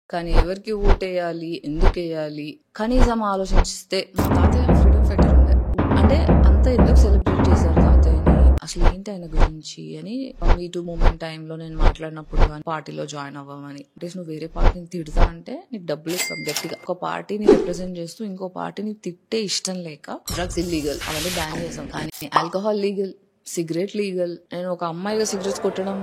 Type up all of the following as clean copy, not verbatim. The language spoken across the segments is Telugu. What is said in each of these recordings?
కానీ ఎవరికి ఓటేయాలి, ఎందుకేయాలి కనీసం ఆలోచిస్తే మా తాతయ్య ఫ్రీడమ్ ఫైటర్ ఉండే. అంటే అంత ఎందుకు సెలబ్రేట్ చేశారు తాతయ్యని, అసలు ఏంటి ఆయన గురించి అని మీ టూ మూమెంట్ టైంలో నేను మాట్లాడినప్పుడు కానీ పార్టీలో జాయిన్ అవ్వమని, అంటే నువ్వు వేరే పార్టీని తిడతా అంటే నీకు డబ్బులు ఇస్తాం గట్టిగా. ఒక పార్టీని రిప్రజెంట్ చేస్తూ ఇంకో పార్టీని తిట్టే ఇష్టం లేక డ్రగ్స్ ఇల్లీగల్ అవన్నీ బ్యాన్ చేసాం, కానీ ఆల్కహాల్ లీగల్, సిగరెట్ లీగల్. నేను ఒక అమ్మాయిగా సిగరెట్స్ కొట్టడం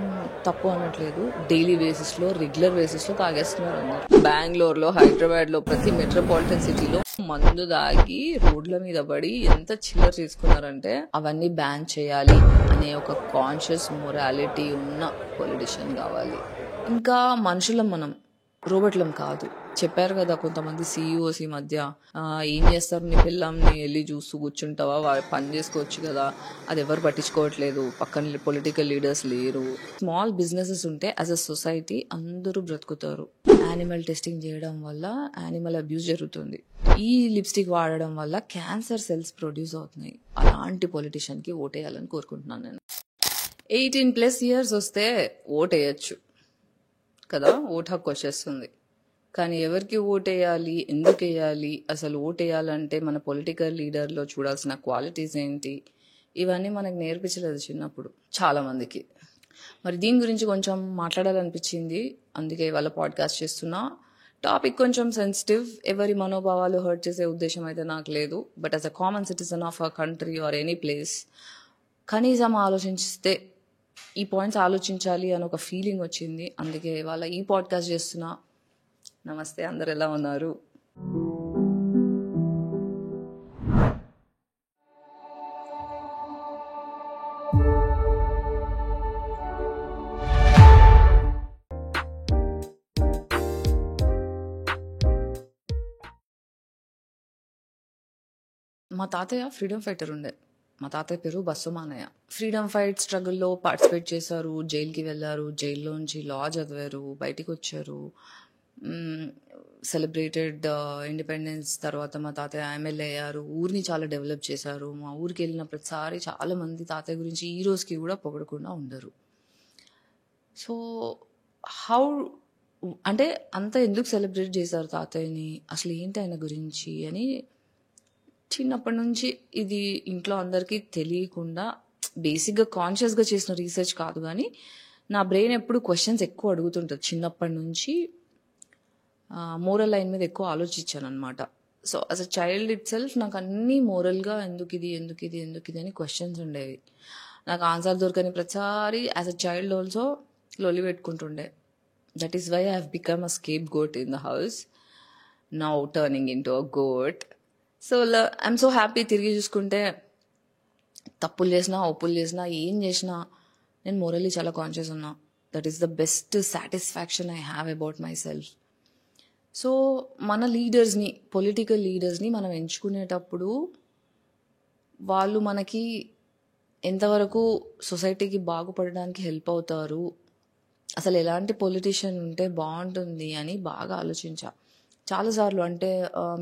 తప్పు అనట్లేదు, డైలీ బేసిస్ లో రెగ్యులర్ బేసిస్ లో తాగేస్తున్నారు అందరు. బెంగళూరు లో, హైదరాబాద్ లో, ప్రతి మెట్రోపాలిటన్ సిటీలో మందు దాగి రోడ్ల మీద పడి ఎంత చిల్లర చేసుకున్నారంటే అవన్నీ బ్యాన్ చేయాలి అనే ఒక కాన్షియస్ మొరాలిటీ ఉన్న పొలిటిషియన్ కావాలి. ఇంకా మనుషులం మనం, రోబోట్లం కాదు. చెప్పారు కదా కొంతమంది సీఈఓస్ ఈ మధ్య, ఏం చేస్తారు నీ పిల్లంని వెళ్ళి చూస్తూ కూర్చుంటావా, పని చేసుకోవచ్చు కదా, అది ఎవరు పట్టించుకోవట్లేదు, పక్కన పొలిటికల్ లీడర్స్ లేరు. స్మాల్ బిజినెసెస్ ఉంటే యాజ్ అ సొసైటీ అందరూ బ్రతుకుతారు. యానిమల్ టెస్టింగ్ చేయడం వల్ల యానిమల్ అబ్యూస్ జరుగుతుంది. ఈ లిప్స్టిక్ వాడడం వల్ల క్యాన్సర్ సెల్స్ ప్రొడ్యూస్ అవుతున్నాయి. అలాంటి పొలిటిషియన్కి ఓటేయాలని కోరుకుంటున్నాను నేను. 18+ years వస్తే ఓటేయచ్చు కదా, ఓటు హక్కు వచ్చేస్తుంది. కానీ ఎవరికి ఓటేయాలి, ఎందుకేయాలి, అసలు ఓటేయాలంటే మన పొలిటికల్ లీడర్లో చూడాల్సిన క్వాలిటీస్ ఏంటి, ఇవన్నీ మనకు నేర్పించలేదు చిన్నప్పుడు చాలా మందికి. మరి దీని గురించి కొంచెం మాట్లాడాలనిపించింది, అందుకే ఇవాళ పాడ్కాస్ట్ చేస్తున్నా. టాపిక్ కొంచెం సెన్సిటివ్, ఎవరి మనోభావాలు హర్ట్ చేసే ఉద్దేశం అయితే నాకు లేదు. But as a common citizen of a country or any place కనీసం ఆలోచిస్తే, ఈ పాయింట్స్ ఆలోచించాలి అని ఒక ఫీలింగ్ వచ్చింది, అందుకే ఇవాళ ఈ పాడ్కాస్ట్ చేస్తున్నా. నమస్తే, అందరు ఎలా ఉన్నారు? మా తాతయ్య ఫ్రీడమ్ ఫైటర్ ఉండే. మా తాతయ్య పేరు బస్సుమానయ్య. ఫ్రీడమ్ ఫైట్ స్ట్రగుల్లో పార్టిసిపేట్ చేశారు, జైలుకి వెళ్ళారు, జైల్లోంచి లా చదివారు, బయటికి వచ్చారు. సెలబ్రేటెడ్ ఇండిపెండెన్స్ తర్వాత మా తాతయ్య ఎమ్మెల్యే అయ్యారు, ఊరిని చాలా డెవలప్ చేశారు. మా ఊరికి వెళ్ళిన ప్రతిసారి చాలా మంది తాతయ్య గురించి ఈ రోజుకి కూడా పొగడకుండా ఉండరు. సో హౌ అంటే అంత ఎందుకు సెలబ్రేట్ చేశారు తాతయ్యని, అసలు ఏంటి ఆయన గురించి అని చిన్నప్పటి నుంచి ఇది ఇంట్లో అందరికీ తెలియకుండా బేసిక్గా కాన్షియస్గా చేసిన రీసెర్చ్ కాదు, కానీ నా బ్రెయిన్ ఎప్పుడు క్వశ్చన్స్ ఎక్కువ అడుగుతుంటుంది. చిన్నప్పటి నుంచి మోరల్ లైన్ మీద ఎక్కువ ఆలోచించాను అనమాట. So as a child it self నాకు అన్నీ మోరల్గా ఎందుకు ఇది అని క్వశ్చన్స్ ఉండేవి. నాకు ఆన్సర్ దొరకని ప్రతిసారి యాజ్ అ చైల్డ్ ఆల్సో లొల్లి పెట్టుకుంటుండే. That is why I have become a scapegoat in the house, now turning into a goat. So I'm so happy. తిరిగి చూసుకుంటే తప్పులు చేసినా, ఒప్పులు చేసినా, ఏం చేసినా నేను మోరల్లీ చాలా కాన్షియస్ ఉన్నా. That is the best satisfaction I have about my self. So మన లీడర్స్ని, పొలిటికల్ లీడర్స్ని మనం ఎంచుకునేటప్పుడు వాళ్ళు మనకి ఎంతవరకు సొసైటీకి బాగుపడడానికి హెల్ప్ అవుతారు, అసలు ఎలాంటి పొలిటీషియన్ ఉంటే బాగుంటుంది అని బాగా ఆలోచించా చాలాసార్లు. అంటే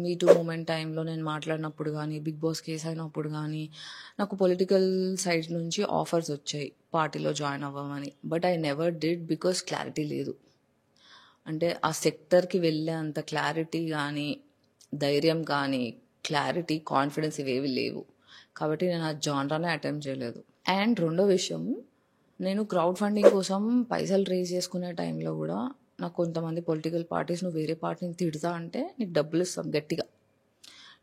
మీ టూ మూమెంట్ టైంలో నేను మాట్లాడినప్పుడు కానీ, బిగ్ బాస్ కేసు అయినప్పుడు కానీ నాకు పొలిటికల్ సైడ్ నుంచి ఆఫర్స్ వచ్చాయి పార్టీలో జాయిన్ అవ్వమని. But I never did because clarity లేదు. అంటే ఆ సెక్టర్కి వెళ్ళే అంత క్లారిటీ కానీ, ధైర్యం కానీ, క్లారిటీ, కాన్ఫిడెన్స్ ఇవేవి లేవు. కాబట్టి నేను ఆ జానరానే అటెంప్ట్ చేయలేదు. అండ్ రెండో విషయం, నేను క్రౌడ్ ఫండింగ్ కోసం పైసలు రేజ్ చేసుకునే టైంలో కూడా నాకు కొంతమంది పొలిటికల్ పార్టీస్ నువ్వు వేరే పార్టీని తిడతా అంటే నీకు డబ్బులు ఇస్తాం, గట్టిగా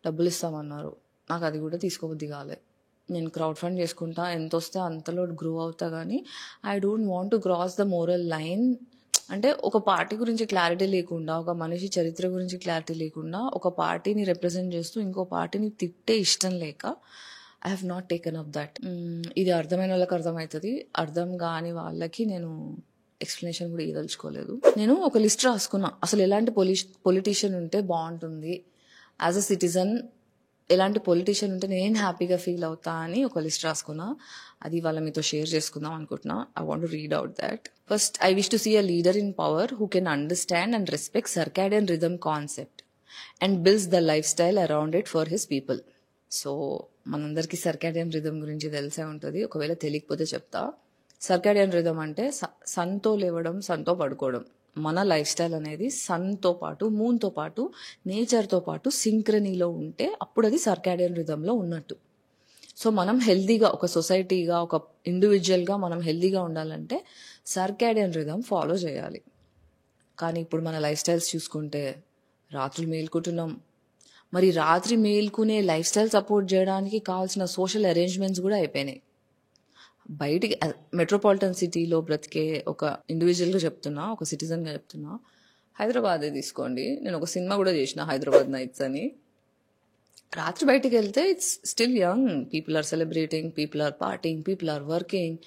డబ్బులు ఇస్తామన్నారు. నాకు అది కూడా తీసుకోబుద్ది కాలే. నేను క్రౌడ్ ఫండ్ చేసుకుంటా, ఎంత వస్తే అంతలో గ్రో అవుతా, కానీ I don't want to cross the moral line. అంటే ఒక పార్టీ గురించి క్లారిటీ లేకుండా, ఒక మనిషి చరిత్ర గురించి క్లారిటీ లేకుండా, ఒక పార్టీని రిప్రజెంట్ చేస్తూ ఇంకో పార్టీని తిట్టే ఇష్టం లేక I have not taken up that. ఇది అర్థమైన వాళ్ళకి అర్థమవుతుంది, అర్థం కాని వాళ్ళకి నేను ఎక్స్ప్లెనేషన్ కూడా ఇదలుచుకోలేదు. నేను ఒక లిస్ట్ రాసుకున్నా, అసలు ఎలాంటి పొలిటీషియన్ ఉంటే బాగుంటుంది, యాజ్ అ సిటిజన్ ఎలాంటి పొలిటీషియన్ ఉంటే నేను హ్యాపీగా ఫీల్ అవుతా అని ఒక లిస్ట్ రాసుకున్నా. అది వాళ్ళ మీతో షేర్ చేసుకుందాం అనుకుంటున్నా. I want to read out that. First, I wish to see a leader in power who can understand and respect circadian rhythm concept and builds the life style around it for his people. So మనందరికీ సర్కాడియన్ రిథమ్ గురించి తెలిసే ఉంటుంది, ఒకవేళ తెలియకపోతే చెప్తా. సర్కాడియన్ రిథమ్ అంటే సన్తో లేవడం, సన్తో పడుకోవడం, మన లైఫ్ స్టైల్ అనేది సన్తో పాటు, మూన్తో పాటు, నేచర్తో పాటు సింక్రనీలో ఉంటే అప్పుడు అది సర్కాడియన్ రిథంలో ఉన్నట్టు. సో మనం హెల్దీగా, ఒక సొసైటీగా, ఒక ఇండివిజువల్గా మనం హెల్దీగా ఉండాలంటే సర్కాడియన్ రిథం ఫాలో చేయాలి. కానీ ఇప్పుడు మన లైఫ్ స్టైల్స్ చూసుకుంటే రాత్రులు మేల్కుంటున్నాం. మరి రాత్రి మేల్కునే లైఫ్ స్టైల్ సపోర్ట్ చేయడానికి కావాల్సిన సోషల్ అరేంజ్మెంట్స్ కూడా అయిపోయినాయి. బయటికి మెట్రోపాలిటన్ సిటీలో బ్రతికే ఒక ఇండివిజువల్గా చెప్తున్నా, ఒక సిటిజన్గా చెప్తున్నా, హైదరాబాదే తీసుకోండి. నేను ఒక సినిమా కూడా చేసిన, హైదరాబాద్ నైట్స్ అని. రాత్రి బయటికి వెళ్తే it's still young, people are celebrating, people are partying, people are working,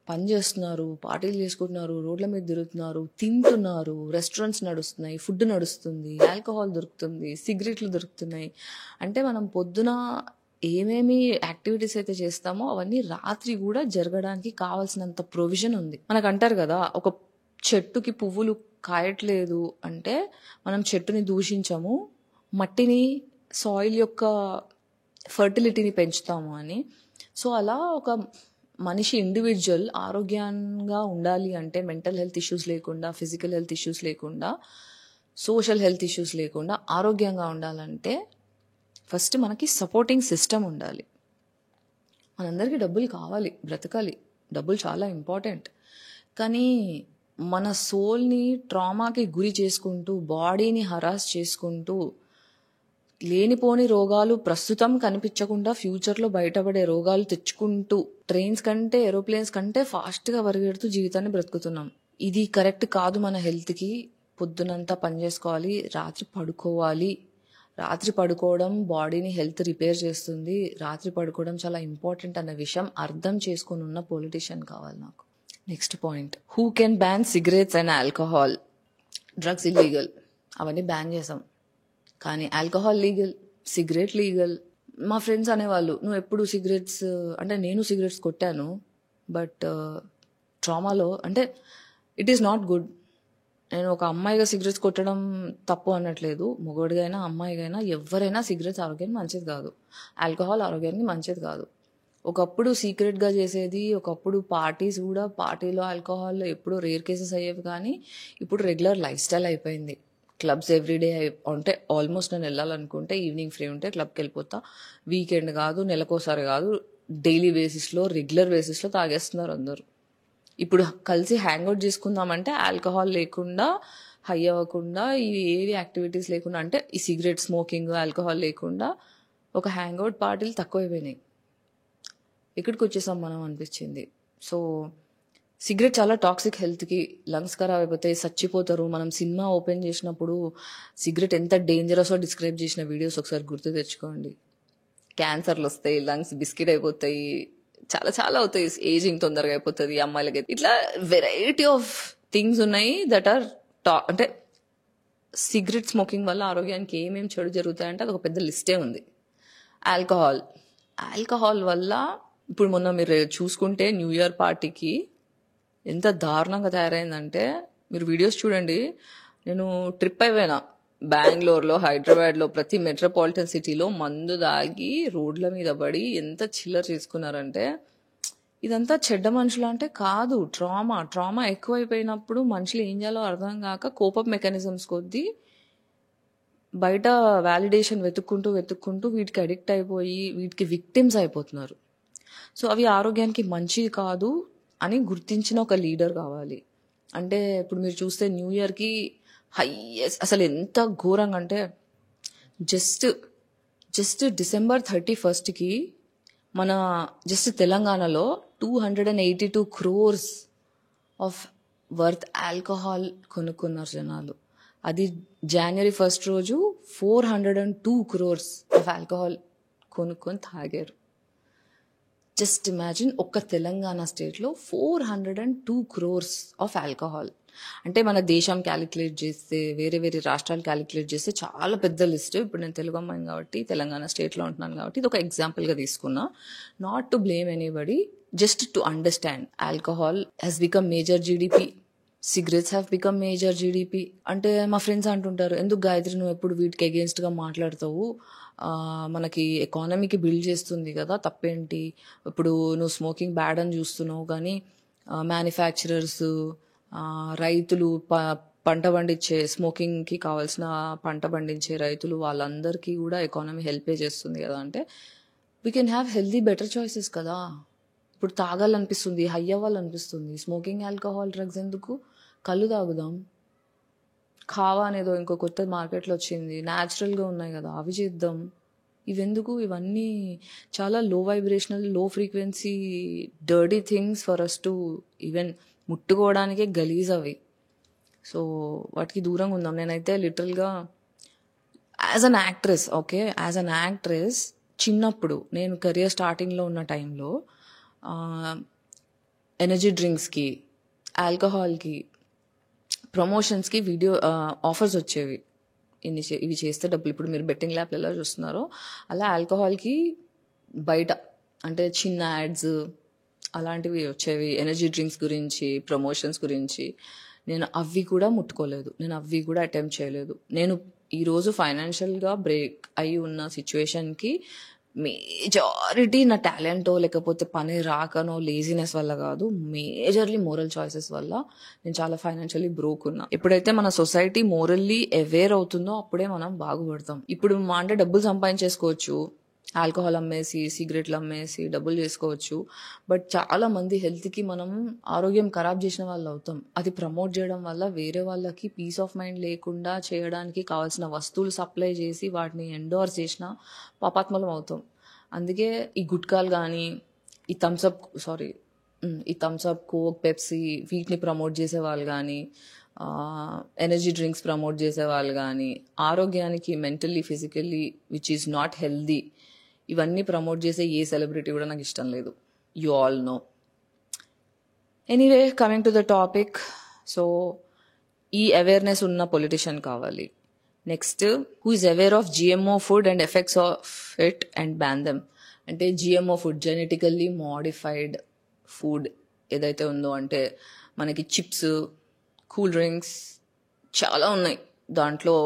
పని చేస్తున్నారు, పార్టీలు చేసుకుంటున్నారు, రోడ్ల మీద తిరుగుతున్నారు, తింటున్నారు, రెస్టారెంట్స్ నడుస్తున్నాయి, ఫుడ్ నడుస్తుంది, ఆల్కహాల్ దొరుకుతుంది, సిగరెట్లు దొరుకుతున్నాయి. అంటే మనం పొద్దున ఏమేమి యాక్టివిటీస్ అయితే చేస్తామో అవన్నీ రాత్రి కూడా జరగడానికి కావాల్సినంత ప్రొవిజన్ ఉంది. మనకు అంటారు కదా, ఒక చెట్టుకి పువ్వులు కాయట్లేదు అంటే మనం చెట్టుని దూషించము, మట్టిని, సాయిల్ యొక్క ఫర్టిలిటీని పెంచుతాము అని. సో అలా ఒక మనిషి ఇండివిజువల్ ఆరోగ్యంగా ఉండాలి అంటే, మెంటల్ హెల్త్ ఇష్యూస్ లేకుండా, ఫిజికల్ హెల్త్ ఇష్యూస్ లేకుండా, సోషల్ హెల్త్ ఇష్యూస్ లేకుండా ఆరోగ్యంగా ఉండాలంటే ఫస్ట్ మనకి సపోర్టింగ్ సిస్టమ్ ఉండాలి. మనందరికీ డబ్బులు కావాలి, బ్రతకాలి, డబ్బులు చాలా ఇంపార్టెంట్. కానీ మన సోల్ని ట్రామాకి గురి చేసుకుంటూ, బాడీని హరాస్ చేసుకుంటూ, లేనిపోని రోగాలు ప్రస్తుతం కనిపించకుండా ఫ్యూచర్లో బయటపడే రోగాలు తెచ్చుకుంటూ, ట్రైన్స్ కంటే, ఏరోప్లేన్స్ కంటే ఫాస్ట్గా పరిగెడుతూ జీవితాన్ని బ్రతుకుతున్నాం. ఇది కరెక్ట్ కాదు మన హెల్త్కి. పొద్దునంతా పని చేసుకోవాలి, రాత్రి పడుకోవాలి. రాత్రి పడుకోవడం బాడీని హెల్త్ రిపేర్ చేస్తుంది. రాత్రి పడుకోవడం చాలా ఇంపార్టెంట్ అన్న విషయం అర్థం చేసుకుని ఉన్న పొలిటీషియన్ కావాలి నాకు. Next point, who can ban cigarettes and alcohol? Drugs illegal, అవన్నీ బ్యాన్ చేసాం. కానీ ఆల్కహాల్ లీగల్, సిగరెట్ లీగల్. మా ఫ్రెండ్స్ అనేవాళ్ళు, నువ్వు ఎప్పుడు సిగరెట్స్, అంటే నేను సిగరెట్స్ కొట్టాను, బట్ ట్రామాలో అంటే ఇట్ ఈస్ నాట్ గుడ్. నేను ఒక అమ్మాయిగా సిగరెట్స్ కొట్టడం తప్పు అనట్లేదు. మొగోడిగైనా అమ్మాయిగైనా ఎవరైనా సిగరెట్స్ ఆరోగ్యానికి మంచిది కాదు, ఆల్కహాల్ ఆరోగ్యానికి మంచిది కాదు. ఒకప్పుడు సీక్రెట్గా చేసేది, ఒకప్పుడు పార్టీస్ కూడా, పార్టీలో ఆల్కహాల్ ఎప్పుడో రేర్ కేసెస్ అయ్యేవి, కానీ ఇప్పుడు రెగ్యులర్ లైఫ్ స్టైల్ అయిపోయింది. క్లబ్స్ ఎవ్రీడే, అంటే ఆల్మోస్ట్ నేను వెళ్ళాలనుకుంటే ఈవినింగ్ ఫ్రీ ఉంటే క్లబ్కి వెళ్ళిపోతా. వీకెండ్ కాదు, నెలకోసారి కాదు, డైలీ బేసిస్లో, రెగ్యులర్ బేసిస్లో తాగేస్తున్నారు అందరూ. ఇప్పుడు కలిసి హ్యాంగ్ అవుట్ చేసుకుందామంటే ఆల్కహాల్ లేకుండా, హై అవ్వకుండా, ఇవి ఏవి యాక్టివిటీస్ లేకుండా, అంటే ఈ సిగరెట్ స్మోకింగ్, ఆల్కహాల్ లేకుండా ఒక హ్యాంగ్ అవుట్ పార్టీలు తక్కువైపోయినాయి. ఎక్కడికి వచ్చేసాం మనం అనిపించింది. సో సిగరెట్ చాలా టాక్సిక్, హెల్త్కి, లంగ్స్ ఖరాబ్ అయిపోతాయి, చచ్చిపోతారు. మనం సినిమా ఓపెన్ చేసినప్పుడు సిగరెట్ ఎంత డేంజరస్గా డిస్క్రైబ్ చేసిన వీడియోస్ ఒకసారి గుర్తు తెచ్చుకోండి. క్యాన్సర్లు వస్తాయి, లంగ్స్ బిస్కెట్ అయిపోతాయి, చాలా చాలా అవుతాయి, ఏజింగ్ తొందరగా అయిపోతుంది అమ్మాయిలకి. ఇట్లా వెరైటీ ఆఫ్ థింగ్స్ ఉన్నాయి దట్ ఆర్ అంటే సిగరెట్ స్మోకింగ్ వల్ల ఆరోగ్యానికి ఏమేమి చెడు జరుగుతాయంటే అది ఒక పెద్ద లిస్టే ఉంది. ఆల్కహాల్ వల్ల ఇప్పుడు మొన్న మీరు చూసుకుంటే న్యూ ఇయర్ పార్టీకి ఎంత దారుణంగా తయారైందంటే, మీరు వీడియోస్ చూడండి. నేను ట్రిప్ అయిపోయినా బెంగళూరులో, హైదరాబాద్లో, ప్రతి మెట్రోపాలిటన్ సిటీలో మందు దాగి రోడ్ల మీద పడి ఎంత చిల్లర చేసుకున్నారంటే, ఇదంతా చెడ్డ మనుషులు అంటే కాదు, ట్రామా ఎక్కువైపోయినప్పుడు మనుషులు ఏం చేయాలో అర్థం కాక కోపప్ మెకానిజమ్స్ కొద్దీ బయట వ్యాలిడేషన్ వెతుక్కుంటూ వీటికి అడిక్ట్ అయిపోయి వీటికి విక్టిమ్స్ అయిపోతున్నారు. సో అవి ఆరోగ్యానికి మంచిది కాదు అని గుర్తించిన ఒక లీడర్ కావాలి. అంటే ఇప్పుడు మీరు చూస్తే న్యూ ఇయర్కి హైయెస్ట్, అసలు ఎంత ఘోరంగా అంటే, జస్ట్ డిసెంబర్ 31కి మన జస్ట్ తెలంగాణలో 282 crores ఆఫ్ వర్త్ ఆల్కహాల్ కొనుక్కున్నారు జనాలు. అది January 1st రోజు 402 crores ఆఫ్ ఆల్కహాల్ కొనుక్కొని తాగారు. జస్ట్ ఇమాజిన్, ఒక్క తెలంగాణ స్టేట్లో 402 crores ఆఫ్ ఆల్కహాల్. అంటే మన దేశం క్యాలిక్యులేట్ చేస్తే, వేరే వేరే రాష్ట్రాలు క్యాలిక్యులేట్ చేస్తే చాలా పెద్ద లిస్ట్. ఇప్పుడు నేను తెలుగు అమ్మాయిని కాబట్టి, తెలంగాణ స్టేట్లో ఉంటున్నాను కాబట్టి ఇది ఒక ఎగ్జాంపుల్గా తీసుకున్నా. Not to blame anybody, just to understand. Alcohol has become major GDP, cigarettes have become major GDP. అంటే మా ఫ్రెండ్స్ అంటుంటారు, ఎందుకు గాయత్రి నువ్వు ఎప్పుడు వీటికి అగేన్స్ట్గా మాట్లాడతావు, మనకి ఎకానమీకి బిల్డ్ చేస్తుంది కదా, తప్పేంటి, ఇప్పుడు నువ్వు స్మోకింగ్ బ్యాడ్ అని చూస్తున్నావు, కానీ మ్యానుఫ్యాక్చరర్స్, రైతులు పంట పండించే స్మోకింగ్కి కావాల్సిన పంట పండించే రైతులు వాళ్ళందరికీ కూడా ఎకానమీ హెల్పే చేస్తుంది కదా. అంటే we can have healthy better choices కదా. ఇప్పుడు తాగాలనిపిస్తుంది, హై అవ్వాలనిపిస్తుంది, స్మోకింగ్, ఆల్కహాల్, డ్రగ్స్ ఎందుకు? కళ్ళు తాగుదాం. ఖావా అనేదో ఇంకో కొత్త మార్కెట్లో వచ్చింది, న్యాచురల్గా ఉన్నాయి కదా, అవి చేద్దాం. ఇవెందుకు? ఇవన్నీ చాలా low vibrational, low frequency, dirty things for us to even ముట్టుకోవడానికే గలీజ్ అవి. సో వాటికి దూరంగా ఉందాం. నేనైతే లిటరల్గా as an actress, okay, as an actress చిన్నప్పుడు నేను కెరియర్ స్టార్టింగ్లో ఉన్న టైంలో ఎనర్జీ డ్రింక్స్కి, ఆల్కహాల్కి, ప్రమోషన్స్కి వీడియో ఆఫర్స్ వచ్చేవి. ఇవి చేస్తే డబ్బులు, ఇప్పుడు మీరు బెట్టింగ్ ల్యాప్లు ఎలా చూస్తున్నారో అలా ఆల్కహాల్కి బయట అంటే చిన్న యాడ్స్ అలాంటివి వచ్చేవి ఎనర్జీ డ్రింక్స్ గురించి, ప్రమోషన్స్ గురించి. నేను అవి కూడా ముట్టుకోలేదు, నేను అవి కూడా అటెంప్ట్ చేయలేదు. నేను ఈరోజు ఫైనాన్షియల్గా బ్రేక్ అయి ఉన్న సిచ్యువేషన్కి మేజారిటీ నా టాలెంటో లేకపోతే పని రాకనో లేజినెస్ వల్ల కాదు, మేజర్లీ మోరల్ చాయిసెస్ వల్ల నేను చాలా ఫైనాన్షియల్లీ బ్రోక్ ఉన్నా. ఎప్పుడైతే మన సొసైటీ మోరల్లీ అవేర్ అవుతుందో అప్పుడే మనం బాగుపడతాం. ఇప్పుడు మా అంటే డబ్బులు సంపాదించేసుకోవచ్చు, ఆల్కహాల్ అమ్మేసి, సిగరెట్లు అమ్మేసి డబ్బులు చేసుకోవచ్చు. బట్ చాలా మంది హెల్త్కి మనం ఆరోగ్యం ఖరాబ్ చేసిన వాళ్ళు అవుతాం. అది ప్రమోట్ చేయడం వల్ల వేరే వాళ్ళకి పీస్ ఆఫ్ మైండ్ లేకుండా చేయడానికి కావాల్సిన వస్తువులు సప్లై చేసి వాటిని ఎండోర్స్ చేసిన పాపాత్మలం అవుతాం. అందుకే ఈ గుట్కాలు కానీ, ఈ థమ్స్అప్, కోక్, పెప్సీ వీటిని ప్రమోట్ చేసే వాళ్ళు కానీ, ఎనర్జీ డ్రింక్స్ ప్రమోట్ చేసే వాళ్ళు కానీ, ఆరోగ్యానికి mentally, physically which is not healthy ఇవన్నీ ప్రమోట్ చేసే ఏ సెలబ్రిటీ కూడా నాకు ఇష్టం లేదు. You all know. Anyway, coming to the topic. So ఈ అవేర్నెస్ ఉన్న పొలిటీషియన్ కావాలి. Next, who is aware of GMO food and effects of it and ban them. అంటే GMO food, genetically modified food ఏదైతే ఉందో, అంటే మనకి చిప్స్, కూల్ డ్రింక్స్ చాలా ఉన్నాయి, దాంట్లో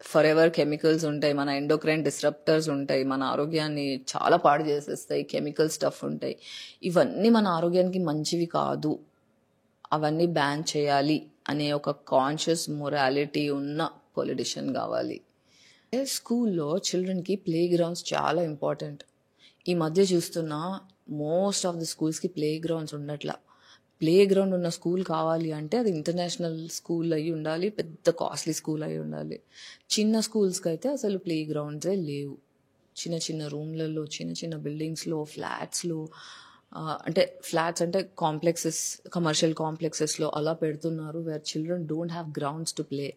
ఫర్ ఎవర్ కెమికల్స్ ఉంటాయి, మన ఎండోక్రైన్ డిస్రప్టర్స్ ఉంటాయి, మన ఆరోగ్యాన్ని చాలా పాడు చేసేస్తాయి, కెమికల్ స్టఫ్ ఉంటాయి. ఇవన్నీ మన ఆరోగ్యానికి మంచివి కాదు, అవన్నీ బ్యాన్ చేయాలి అనే ఒక కాన్షియస్ మొరాలిటీ ఉన్న పొలిటీషియన్ కావాలి. స్కూల్లో చిల్డ్రన్కి ప్లే గ్రౌండ్స్ చాలా ఇంపార్టెంట్. ఈ మధ్య చూస్తున్నా మోస్ట్ ఆఫ్ ది స్కూల్స్కి ప్లే గ్రౌండ్స్ ఉండట్లా. ప్లే గ్రౌండ్ ఉన్న స్కూల్ కావాలి అంటే అది ఇంటర్నేషనల్ స్కూల్ అయి ఉండాలి, పెద్ద కాస్ట్లీ స్కూల్ అయి ఉండాలి. చిన్న స్కూల్స్కి అయితే అసలు ప్లే గ్రౌండ్సే లేవు. చిన్న చిన్న రూమ్లలో, చిన్న చిన్న బిల్డింగ్స్లో, ఫ్లాట్స్లో, అంటే ఫ్లాట్స్ అంటే కాంప్లెక్సెస్, కమర్షియల్ కాంప్లెక్సెస్లో అలా పెడుతున్నారు, where children don't have grounds to play.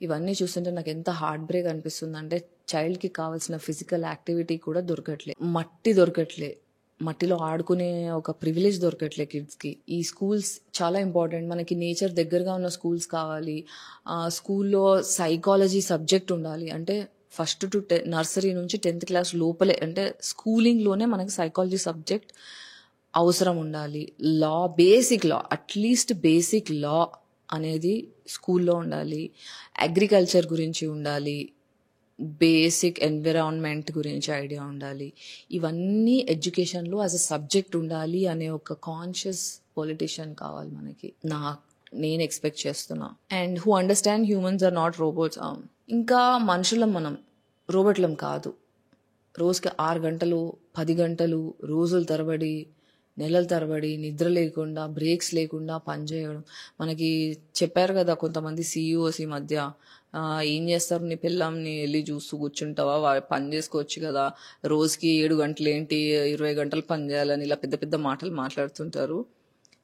ఇవన్నీ చూస్తుంటే నాకు ఎంత హార్ట్ బ్రేక్ అనిపిస్తుంది అంటే, చైల్డ్కి కావాల్సిన ఫిజికల్ యాక్టివిటీ కూడా దొరకట్లే, మట్టి దొరకట్లే, మట్టిలో ఆడుకునే ఒక ప్రివిలేజ్ దొరకట్లే కిడ్స్కి. ఈ స్కూల్స్ చాలా ఇంపార్టెంట్. మనకి నేచర్ దగ్గరగా ఉన్న స్కూల్స్ కావాలి. స్కూల్లో సైకాలజీ సబ్జెక్ట్ ఉండాలి. అంటే ఫస్ట్ టు నర్సరీ నుంచి 10th క్లాస్ లోపలే, అంటే స్కూలింగ్లోనే మనకి సైకాలజీ సబ్జెక్ట్ అవసరం ఉండాలి. లా, బేసిక్ లా, అట్లీస్ట్ బేసిక్ లా అనేది స్కూల్లో ఉండాలి. అగ్రికల్చర్ గురించి ఉండాలి, బేసిక్ ఎన్విరాన్మెంట్ గురించి ఐడియా ఉండాలి. ఇవన్నీ ఎడ్యుకేషన్లో యాజ్ అ సబ్జెక్ట్ ఉండాలి అనే ఒక కాన్షియస్ పొలిటీషియన్ కావాలి మనకి, నేను ఎక్స్పెక్ట్ చేస్తున్నా. And who understand humans are not robots. ఇంకా మనుషులం మనం, రోబోట్లం కాదు. రోజుకి 6 గంటలు, 10 గంటలు, రోజుల తరబడి, నెలల తరబడి నిద్ర లేకుండా, బ్రేక్స్ లేకుండా పనిచేయడం. మనకి చెప్పారు కదా కొంతమంది సీఈఓస్ ఈ మధ్య, ఏం చేస్తారు, నీ పిల్లంని వెళ్ళి చూస్తూ కూర్చుంటావా, పని చేసుకోవచ్చు కదా, రోజుకి 7 గంటలు ఏంటి 20 గంటలు పని చేయాలని ఇలా పెద్ద పెద్ద మాటలు మాట్లాడుతుంటారు.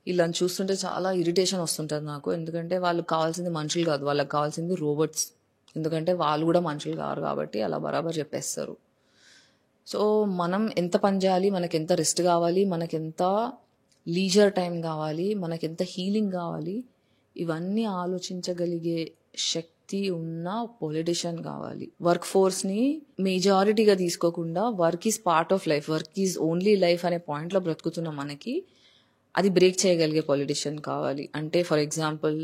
ఇలా చూస్తుంటే చాలా ఇరిటేషన్ వస్తుంటుంది నాకు. ఎందుకంటే వాళ్ళకి కావాల్సింది మనుషులు కాదు, వాళ్ళకి కావాల్సింది రోబోట్స్. ఎందుకంటే వాళ్ళు కూడా మనుషులు కారు కాబట్టి అలా బరాబర్ చెప్పేస్తారు. సో మనం ఎంత పని చేయాలి, మనకి ఎంత రెస్ట్ కావాలి, మనకెంత లీజర్ టైం కావాలి, మనకెంత హీలింగ్ కావాలి, ఇవన్నీ ఆలోచించగలిగే శక్తి ఉన్న పొలిటీషియన్ కావాలి. వర్క్ ఫోర్స్ని మెజారిటీగా తీసుకోకుండా work is part of life, work is only life అనే పాయింట్లో బ్రతుకుతున్న మనకి అది బ్రేక్ చేయగలిగే పొలిటీషియన్ కావాలి. అంటే ఫర్ ఎగ్జాంపుల్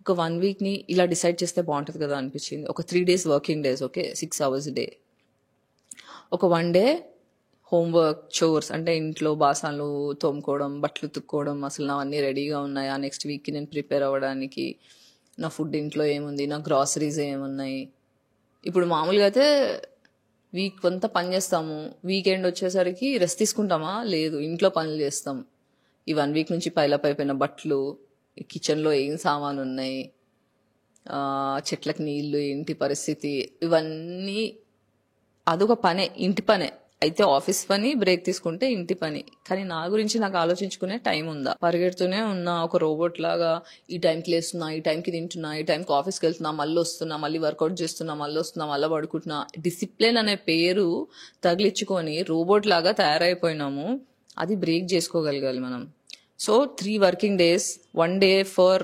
ఒక 1 వీక్ని ఇలా డిసైడ్ చేస్తే బాగుంటుంది కదా అనిపించింది. ఒక 3 days working days, okay, 6 hours day. ఒక 1 day హోంవర్క్, చోర్స్, అంటే ఇంట్లో బాసనలు తోముకోవడం, బట్టలు ఉతుక్కోవడం, అసలు అవన్నీ రెడీగా ఉన్నాయా నెక్స్ట్ వీక్కి నేను ప్రిపేర్ అవ్వడానికి, నా ఫుడ్ ఇంట్లో ఏముంది, నా గ్రాసరీస్ ఏమున్నాయి. ఇప్పుడు మామూలుగా అయితే వీక్ అంతా పని చేస్తాము, వీకెండ్ వచ్చేసరికి రెస్ట్ తీసుకుంటామా? లేదు, ఇంట్లో పనులు చేస్తాం. ఈ 1 వీక్ నుంచి పైలప్ అయిపోయిన బట్టలు, కిచెన్లో ఏం సామాను ఉన్నాయి, చెట్లకు నీళ్లు, ఏంటి పరిస్థితి, ఇవన్నీ అదొక పనే, ఇంటి పనే. అయితే ఆఫీస్ పని, బ్రేక్ తీసుకుంటే ఇంటి పని. కానీ నా గురించి నాకు ఆలోచించుకునే టైం ఉందా? పరిగెడుతూనే ఉన్నా ఒక రోబోట్ లాగా. ఈ టైంకి లేస్తున్నా, ఈ టైంకి తింటున్నా, ఈ టైంకి ఆఫీస్కి వెళ్తున్నా, మళ్ళీ వస్తున్నా, మళ్ళీ వర్కౌట్ చేస్తున్నా, మళ్ళీ వస్తున్నా, మళ్ళీ పడుకుంటున్నా. డిసిప్లిన్ అనే పేరు తగిలించుకొని రోబోట్ లాగా తయారైపోయినాము. అది బ్రేక్ చేసుకోగలగాలి మనం. So 3 working days, 1 day for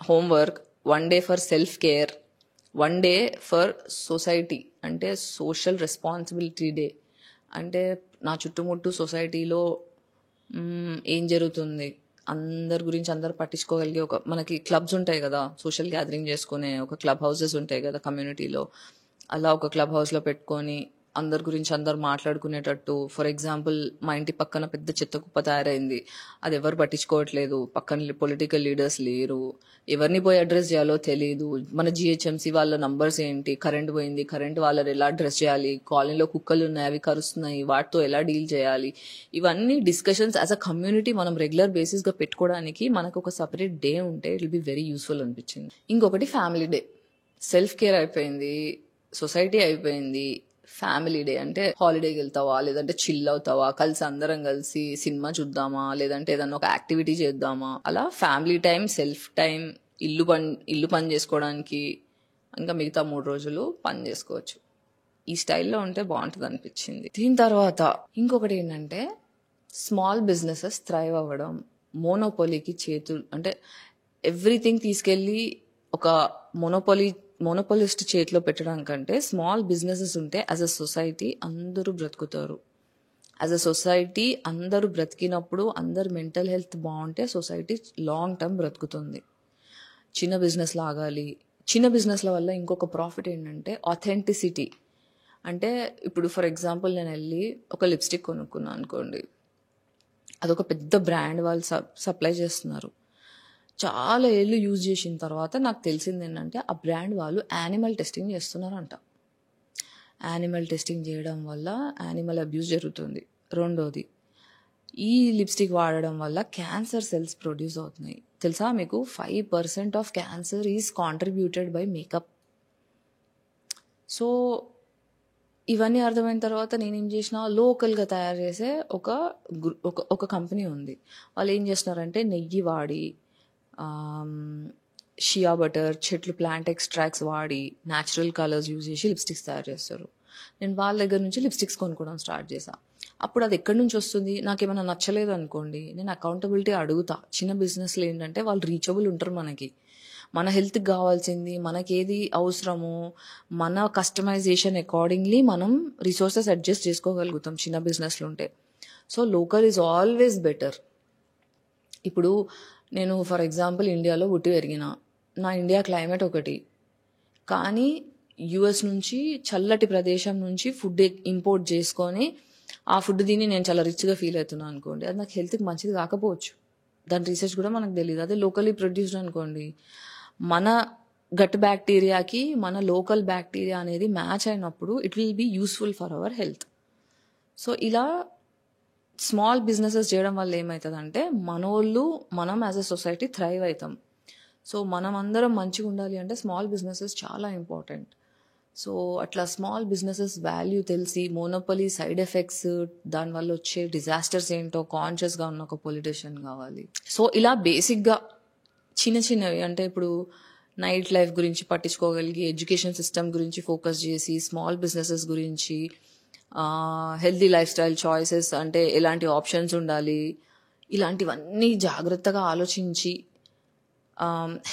homework, 1 day for self care, 1 day for society, అంటే సోషల్ రెస్పాన్సిబిలిటీ డే. అంటే నా చుట్టుముట్టు సొసైటీలో ఏం జరుగుతుంది, అందరి గురించి అందరు పట్టించుకోగలిగే మనకి క్లబ్స్ ఉంటాయి కదా, సోషల్ గ్యాదరింగ్ చేసుకునే ఒక క్లబ్ హౌసెస్ ఉంటాయి కదా కమ్యూనిటీలో. అలా ఒక క్లబ్ హౌస్లో పెట్టుకొని అందరి గురించి అందరు మాట్లాడుకునేటట్టు. ఫర్ ఎగ్జాంపుల్, మా ఇంటి పక్కన పెద్ద చెత్త కుప్ప తయారైంది, అది ఎవరు పట్టించుకోవట్లేదు, పక్కన పొలిటికల్ లీడర్స్ లేరు, ఎవరిని పోయి అడ్రస్ చేయాలో తెలియదు. మన జిహెచ్ఎంసీ వాళ్ళ నంబర్స్ ఏంటి, కరెంట్ పోయింది, కరెంట్ వాళ్ళని ఎలా అడ్రస్ చేయాలి, కాలనీలో కుక్కలు ఉన్నాయి అవి కరుస్తున్నాయి, వాటితో ఎలా డీల్ చేయాలి, ఇవన్నీ డిస్కషన్స్ యాజ్ అ కమ్యూనిటీ మనం రెగ్యులర్ బేసిస్గా పెట్టుకోవడానికి మనకు ఒక సపరేట్ డే ఉంటే it will be very useful అనిపించింది. ఇంకొకటి ఫ్యామిలీ డే. సెల్ఫ్ కేర్ అయిపోయింది, సొసైటీ అయిపోయింది, ఫ్యామిలీ డే అంటే హాలిడేకి వెళ్తావా, లేదంటే చిల్ అవుతావా, కలిసి అందరం కలిసి సినిమా చూద్దామా, లేదంటే ఏదన్నా ఒక యాక్టివిటీ చేద్దామా, అలా ఫ్యామిలీ టైం, సెల్ఫ్ టైం, ఇల్లు పని చేసుకోవడానికి, ఇంకా మిగతా 3 రోజులు పని చేసుకోవచ్చు. ఈ స్టైల్లో ఉంటే బాగుంటుంది అనిపించింది. దీని తర్వాత ఇంకొకటి ఏంటంటే స్మాల్ బిజినెసెస్ థ్రైవ్ అవ్వడం. మోనోపోలీకి అంటే ఎవ్రీథింగ్ తీసుకెళ్ళి ఒక మోనోపోలిస్ట్ చేతిలో పెట్టడం కంటే స్మాల్ బిజినెసెస్ ఉంటే యాజ్ అ సొసైటీ అందరూ బ్రతుకుతారు. యాజ్ అ సొసైటీ అందరూ బ్రతికినప్పుడు, అందరు మెంటల్ హెల్త్ బాగుంటే సొసైటీ లాంగ్ టర్మ్ బ్రతుకుతుంది. చిన్న బిజినెస్లు ఆగాలి. చిన్న బిజినెస్ల వల్ల ఇంకొక ప్రాఫిట్ ఏంటంటే ఆథెంటిసిటీ. అంటే ఇప్పుడు ఫర్ ఎగ్జాంపుల్ నేను వెళ్ళి ఒక లిప్స్టిక్ కొనుక్కున్నాను అనుకోండి, అదొక పెద్ద బ్రాండ్ వాళ్ళు సప్లై చేస్తున్నారు. చాలా ఏళ్ళు యూజ్ చేసిన తర్వాత నాకు తెలిసింది ఏంటంటే ఆ బ్రాండ్ వాళ్ళు యానిమల్ టెస్టింగ్ చేస్తున్నారంట. యానిమల్ టెస్టింగ్ చేయడం వల్ల యానిమల్ అబ్యూస్ జరుగుతుంది. రెండోది, ఈ లిప్స్టిక్ వాడడం వల్ల క్యాన్సర్ సెల్స్ ప్రొడ్యూస్ అవుతున్నాయి. తెలుసా మీకు? 5% of cancer is contributed by makeup. So ఇవన్నీ అర్థమైన తర్వాత నేనేం చేసిన, లోకల్గా తయారు చేసే ఒక కంపెనీ ఉంది. వాళ్ళు ఏం చేస్తున్నారంటే నెయ్యి వాడి, షియా బటర్, చెట్లు ప్లాంట్ ఎక్స్ట్రాక్ట్స్ వాడి, న్యాచురల్ కలర్స్ యూజ్ చేసి లిప్స్టిక్స్ తయారు చేస్తారు. నేను వాళ్ళ దగ్గర నుంచి లిప్స్టిక్స్ కొనుక్కోవడం స్టార్ట్ చేశాను. అప్పుడు అది ఎక్కడి నుంచి వస్తుంది, నాకేమైనా నచ్చలేదు అనుకోండి, నేను అకౌంటబిలిటీ అడుగుతా. చిన్న బిజినెస్లో ఏంటంటే వాళ్ళు రీచబుల్ ఉంటారు. మన హెల్త్కి కావాల్సింది, మనకేది అవసరమో మన కస్టమైజేషన్ అకార్డింగ్లీ మనం రిసోర్సెస్ అడ్జస్ట్ చేసుకోగలుగుతాం చిన్న బిజినెస్లో ఉంటే. So local is always better. ఇప్పుడు నేను ఫర్ ఎగ్జాంపుల్ ఇండియాలో పుట్టి పెరిగిన, నా ఇండియా క్లైమేట్ ఒకటి, కానీ యుఎస్ నుంచి చల్లటి ప్రదేశం నుంచి ఫుడ్ ఇంపోర్ట్ చేసుకొని ఆ ఫుడ్ తిని నేను చాలా రిచ్గా ఫీల్ అవుతున్నాను అనుకోండి, అది నాకు హెల్త్కి మంచిది కాకపోవచ్చు. దాని రీసెర్చ్ కూడా మనకు తెలియదు. అదే లోకలీ ప్రొడ్యూస్డ్ అనుకోండి, మన గట్ బ్యాక్టీరియాకి మన లోకల్ బ్యాక్టీరియా అనేది మ్యాచ్ అయినప్పుడు it will be useful for our health. So ఇలా స్మాల్ బిజినెసెస్ చేయడం వల్ల ఏమవుతుందంటే మనం యాజ్ అ సొసైటీ థ్రైవ్ అవుతాం. సో మనం అందరం మంచిగా ఉండాలి అంటే స్మాల్ బిజినెసెస్ చాలా ఇంపార్టెంట్. సో అట్లా స్మాల్ బిజినెసెస్ వాల్యూ తెలిసి, మోనోపలీ సైడ్ ఎఫెక్ట్స్, దానివల్ల వచ్చే డిజాస్టర్స్ ఏంటో కాన్షియస్గా ఉన్న ఒక పొలిటీషియన్ కావాలి. సో ఇలా బేసిక్గా చిన్నవి, అంటే ఇప్పుడు నైట్ లైఫ్ గురించి పట్టించుకోగలిగి, ఎడ్యుకేషన్ సిస్టమ్ గురించి ఫోకస్ చేసి, స్మాల్ బిజినెసెస్ గురించి, హెల్తీ లైఫ్ స్టైల్ చాయిసెస్ అంటే ఎలాంటి ఆప్షన్స్ ఉండాలి, ఇలాంటివన్నీ జాగ్రత్తగా ఆలోచించి,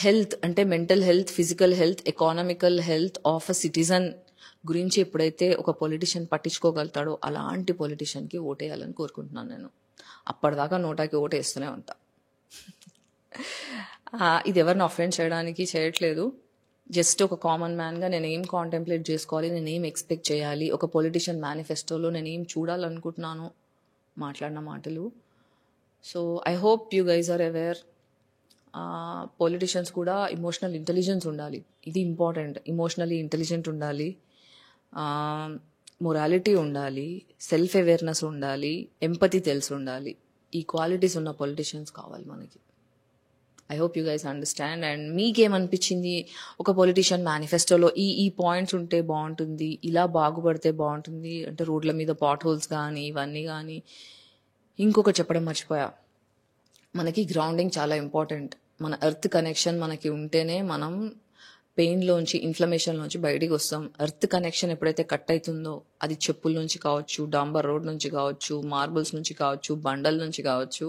హెల్త్ అంటే mental health, physical health, economical health of a citizen గురించి ఎప్పుడైతే ఒక పొలిటీషియన్ పట్టించుకోగలుగుతాడో అలాంటి పొలిటీషియన్కి ఓటేయాలని కోరుకుంటున్నాను నేను. అప్పటిదాకా నోటాకి ఓటేస్తూనే ఉంటా. ఇది ఎవరిని అఫెండ్ చేయడానికి చేయట్లేదు. జస్ట్ ఒక కామన్ మ్యాన్గా నేను ఏం కాంటెంప్లేట్ చేసుకోవాలి, నేను ఏం ఎక్స్పెక్ట్ చేయాలి, ఒక పొలిటీషియన్ మేనిఫెస్టోలో నేను ఏం చూడాలనుకుంటున్నాను, మాట్లాడిన మాటలు. So I hope you guys are aware. Politicians కూడా ఎమోషనల్ ఇంటెలిజెన్స్ ఉండాలి. ఇది ఇంపార్టెంట్. ఎమోషనలీ ఇంటెలిజెంట్ ఉండాలి, మొరాలిటీ ఉండాలి, సెల్ఫ్ అవేర్నెస్ ఉండాలి, ఎంపతి తెలిసి ఉండాలి. ఈ క్వాలిటీస్ ఉన్న పొలిటీషియన్స్ కావాలి మనకి. I hope you guys understand. And మీకేమనిపించింది, ఒక పొలిటీషియన్ మేనిఫెస్టోలో ఈ పాయింట్స్ ఉంటే బాగుంటుంది, ఇలా బాగుపడితే బాగుంటుంది అంటే రోడ్ల మీద పాట్ హోల్స్ కానీ ఇవన్నీ కానీ. ఇంకొకటి చెప్పడం మర్చిపోయా, మనకి గ్రౌండింగ్ చాలా ఇంపార్టెంట్. మన ఎర్త్ కనెక్షన్ మనకి ఉంటేనే మనం పెయిన్లోంచి, ఇన్ఫ్లమేషన్లోంచి బయటికి వస్తాం. ఎర్త్ కనెక్షన్ ఎప్పుడైతే కట్ అవుతుందో, అది చెప్పుల నుంచి కావచ్చు, డాంబర్ రోడ్ నుంచి కావచ్చు, మార్బుల్స్ నుంచి కావచ్చు, బండల నుంచి కావచ్చు,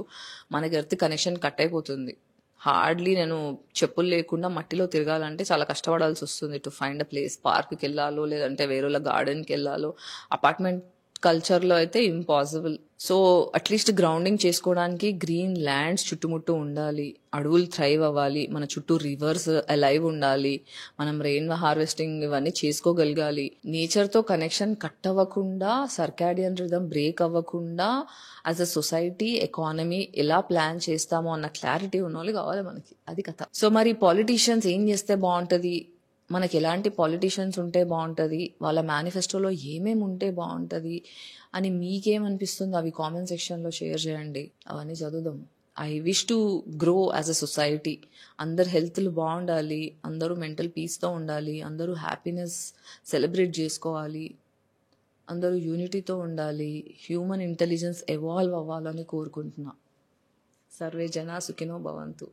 మనకి ఎర్త్ కనెక్షన్ కట్ అయిపోతుంది. హార్డ్లీ నేను చెప్పులు లేకుండా మట్టిలో తిరగాలంటే చాలా కష్టపడాల్సి వస్తుంది టు ఫైండ్ అ ప్లేస్. పార్క్కి వెళ్ళాలో లేదంటే వేరేలా గార్డెన్కి వెళ్ళాలో. అపార్ట్మెంట్ కల్చర్లో అయితే ఇంపాసిబుల్. సో అట్లీస్ట్ గ్రౌండింగ్ చేసుకోవడానికి గ్రీన్ ల్యాండ్స్ చుట్టుముట్టు ఉండాలి, అడవులు థ్రైవ్ అవ్వాలి, మన చుట్టూ రివర్స్ అలైవ్ ఉండాలి, మనం రెయిన్ హార్వెస్టింగ్ ఇవన్నీ చేసుకోగలగాలి. నేచర్తో కనెక్షన్ కట్ అవ్వకుండా, సర్కాడియన్ రిథమ్ బ్రేక్ అవ్వకుండా యాజ్ అ సొసైటీ, ఎకానమీ ఎలా ప్లాన్ చేస్తామో అన్న క్లారిటీ ఉన్న వాళ్ళు కావాలి మనకి. అది కథ. సో మరి పాలిటీషియన్స్ ఏం చేస్తే బాగుంటుంది, మనకి ఎలాంటి పాలిటీషియన్స్ ఉంటే బాగుంటుంది, వాళ్ళ మేనిఫెస్టోలో ఏమేమి ఉంటే బాగుంటుంది అని మీకేమనిపిస్తుందో అవి కామెంట్ సెక్షన్లో షేర్ చేయండి. అవన్నీ చదువుదాం. I wish to grow as a society. అందరు హెల్త్లు బాగుండాలి, అందరూ మెంటల్ పీస్తో ఉండాలి, అందరూ హ్యాపీనెస్ సెలబ్రేట్ చేసుకోవాలి, అందరూ యూనిటీతో ఉండాలి, హ్యూమన్ ఇంటెలిజెన్స్ ఎవాల్వ్ అవ్వాలని కోరుకుంటున్నా. సర్వే జనా సుఖినో భవంతు.